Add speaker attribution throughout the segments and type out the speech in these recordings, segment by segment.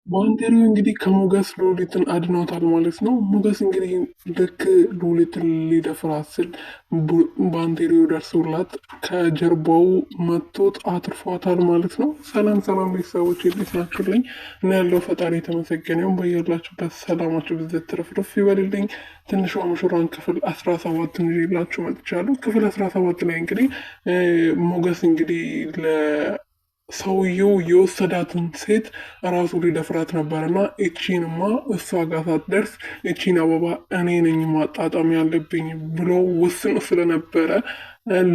Speaker 1: ባንቴሪዮ እንግዲህ ከሞገስ ሉሊትን አድኗታል ማለት ነው። ሞገስ እንግዲህ ልክ ሉሊትን ሊደፍራት ስል ባንቴሪዮ ደርሶላት ከጀርባው መቶት አትርፏታል ማለት ነው። ሰላም ሰላም ቤተሰቦች እንዴት ናችሁልኝ? እና ያለው ፈጣሪ የተመሰገነውን በያላችሁበት ሰላማችሁ ብዘት ትርፍርፍ ይበልልኝ። ትንሿ ሙሽራን ክፍል 17 ይዤላችሁ መጥቻለሁ። ክፍል 17 ላይ እንግዲህ ሞገስ እንግዲህ ሰውየው የወሰዳትን ሴት ራሱ ሊደፍራት ነበርና እቺንማ እሷ ጋር ሳትደርስ እቺን አበባ እኔ ነኝ ማጣጣም ያለብኝ ብሎ ውስን ስለነበረ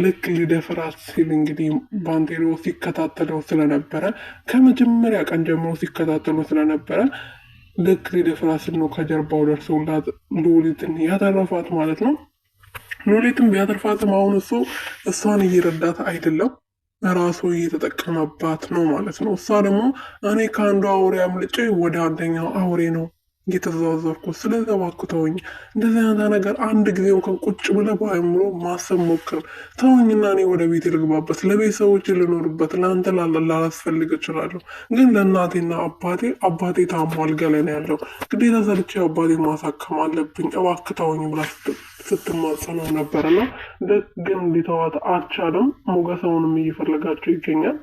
Speaker 1: ልክ ሊደፍራት ሲል እንግዲህ ባንቴሮ ሲከታተለው ስለነበረ ከመጀመሪያ ቀን ጀምሮ ሲከታተለው ስለነበረ ልክ ሊደፍራት ሲል ነው ከጀርባው ደርሰውላት ሉሊትን ያተረፋት ማለት ነው። ሉሊትን ቢያተርፋትም አሁን እሷን እየረዳት አይደለም ራሱ እየተጠቀመባት ነው ማለት ነው። እሷ ደግሞ እኔ ከአንዱ አውሬ አምልጬ ወደ አንደኛው አውሬ ነው እየተዘዋወርኩት፣ ስለዚህ እባክህ ተወኝ። እንደዚህ አይነት ነገር አንድ ጊዜ እንኳን ቁጭ ብለህ በአእምሮ ማሰብ ሞክር። ተወኝና እኔ ወደ ቤት ልግባበት፣ ለቤተሰቦች ልኖርበት፣ ለአንተ ላላስፈልግ እችላለሁ፣ ግን ለእናቴና አባቴ ታሟል ገለን ያለው ግዴታ ሰርቼ አባቴ ማሳከም አለብኝ፣ እባክህ ተወኝ ብላ ስትማጸነው ነበርና ግን ሊተዋት አልቻለም። ሞገሰውንም እየፈለጋቸው ይገኛል።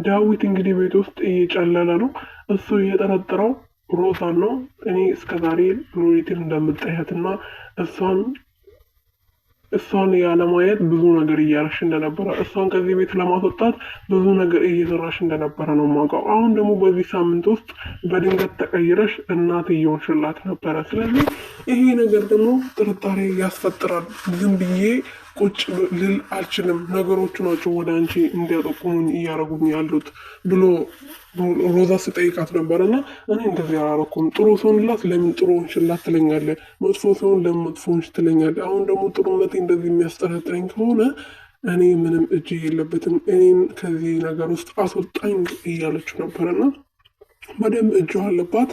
Speaker 1: ዳዊት እንግዲህ ቤት ውስጥ እየጨለለ ነው። እሱ እየጠረጠረው ሮዛን ነው። እኔ እስከዛሬ ሉሊትን እንደምጠያትና እሷን ያለማየት ብዙ ነገር እያረሽ እንደነበረ እሷን ከዚህ ቤት ለማስወጣት ብዙ ነገር እየሰራሽ እንደነበረ ነው የማውቀው። አሁን ደግሞ በዚህ ሳምንት ውስጥ በድንገት ተቀይረሽ እናት እየሆንሽላት ነበረ። ስለዚህ ይሄ ነገር ደግሞ ጥርጣሬ ያስፈጥራል። ዝም ብዬ ቁጭ ልል አልችልም፣ ነገሮቹ ናቸው ወደ አንቺ እንዲያጠቁሙኝ እያደረጉኝ ያሉት ብሎ ሮዛ ስጠይቃት ነበር። እና እኔ እንደዚህ አላረኩም፣ ጥሩ ሰውንላት ለምን ጥሩ ሆንሽላት ትለኛለህ፣ መጥፎ ሰውን ለምን መጥፎ ሆንሽ ትለኛለህ። አሁን ደግሞ ጥሩነቴ እንደዚህ የሚያስጠረጥረኝ ከሆነ እኔ ምንም እጅ የለበትም፣ እኔን ከዚህ ነገር ውስጥ አስወጣኝ እያለችው ነበረና በደንብ እጇ አለባት።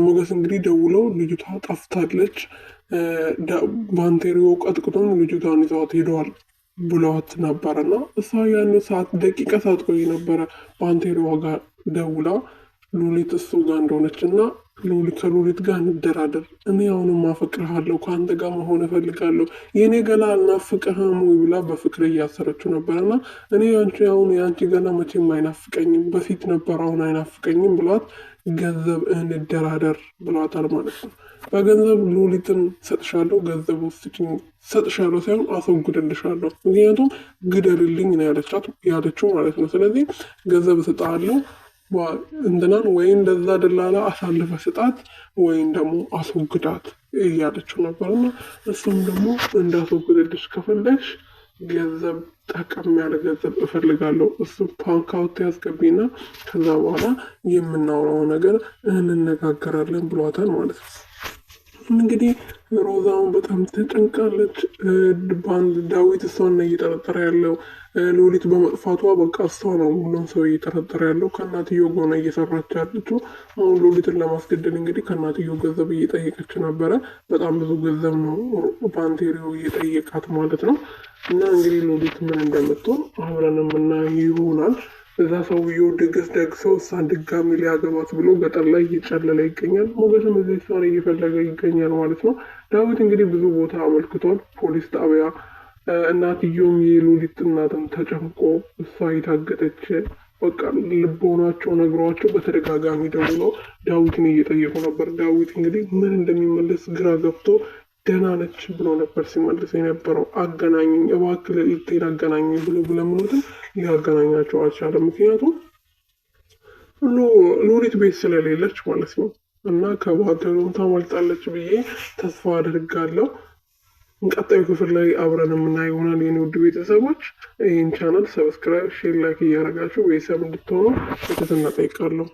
Speaker 1: ሞገስ እንግዲህ ደውለው ልጅቷ ጠፍታለች፣ ባንቴሪዮ ቀጥቅጦን ልጅቷን ይዘዋት ሄደዋል ብለዋት ነበረና እሷ ያን ሰዓት ደቂቃ ሳትቆይ ነበረ ባንቴሪዮ ጋር ደውላ ሉሊት እሱ ጋር እንደሆነች እና ከሉሊት ጋር እንደራደር፣ እኔ አሁንም አፈቅርሃለሁ፣ ከአንተ ጋር መሆን እፈልጋለሁ፣ የእኔ ገላ አልናፍቅህም ወይ ብላ በፍቅር እያሰረችው ነበረና እኔ የአንቺ ገላ መቼም አይናፍቀኝም፣ በፊት ነበር አሁን አይናፍቀኝም ብሏት ገንዘብ እንደራደር ብሏታል ማለት ነው። በገንዘብ ሉሊትን ሰጥሻለሁ፣ ገንዘብ ውስጥ ሰጥሻለሁ ሳይሆን አስወግድልሻለሁ፣ ምክንያቱም ግደልልኝ ነው ያለችው ማለት ነው። ስለዚህ ገንዘብ እሰጥሃለሁ እንትናን ወይም እንደዛ ደላላ አሳልፈ ስጣት ወይም ደግሞ አስወግዳት እያለችው ነበር። እና እሱም ደግሞ እንዳስወግድልሽ ከፈለግሽ ገንዘብ ጠቀም ያለ ገንዘብ እፈልጋለሁ፣ እሱ ፓንካውት ያስገቢና ከዛ በኋላ የምናውረው ነገር እንነጋገራለን ብሏታል ማለት ነው። እንግዲህ ሮዛውን በጣም ተጨንቃለች። ዳዊት እሷን እየጠረጠረ ያለው ሉሊት በመጥፋቷ በቃ እሷ ነው ሁሉም ሰው እየጠረጠረ ያለው። ከእናትዮ ጎና እየሰራች ያለችው አሁን ሉሊትን ለማስገደል እንግዲህ ከእናትዮ ገንዘብ እየጠየቀች ነበረ። በጣም ብዙ ገንዘብ ነው ባንቴሪዮ እየጠየቃት ማለት ነው። እና እንግዲህ ሉሊት ምን እንደምትሆን አብረን የምናየው ይሆናል። እዛ ሰውየው ድግስ ደግሰው እሷን ድጋሚ ሊያገባት ብሎ ገጠር ላይ እየጨለለ ይገኛል። ሞገስም እዚህ እሷን እየፈለገ ይገኛል ማለት ነው። ዳዊት እንግዲህ ብዙ ቦታ አመልክቷል፣ ፖሊስ ጣቢያ። እናትየውም የሉሊት እናትም ተጨንቆ እሷ የታገተች በቃ ልቦናቸው ነግሯቸው በተደጋጋሚ ደውሎ ዳዊትን እየጠየቁ ነበር። ዳዊት እንግዲህ ምን እንደሚመለስ ግራ ገብቶ ደህና ነች ብሎ ነበር ሲመልስ የነበረው። አገናኘኝ እባክህ ልዕልቴን አገናኘኝ ብሎ ብለምኑትም ሊያገናኛቸው አልቻለም። ምክንያቱም ሉሊት ቤት ስለሌለች ማለት ነው። እና ከባንቴሪዮም ታመልጣለች ብዬ ተስፋ አድርጋለሁ። ቀጣዩ ክፍል ላይ አብረን የምናየው ይሆናል። የኔ ውድ ቤተሰቦች ይህን ቻናል ሰብስክራይብ፣ ሼር፣ ላይክ እያደረጋችሁ ቤተሰብ እንድትሆኑ በትህትና እጠይቃለሁ።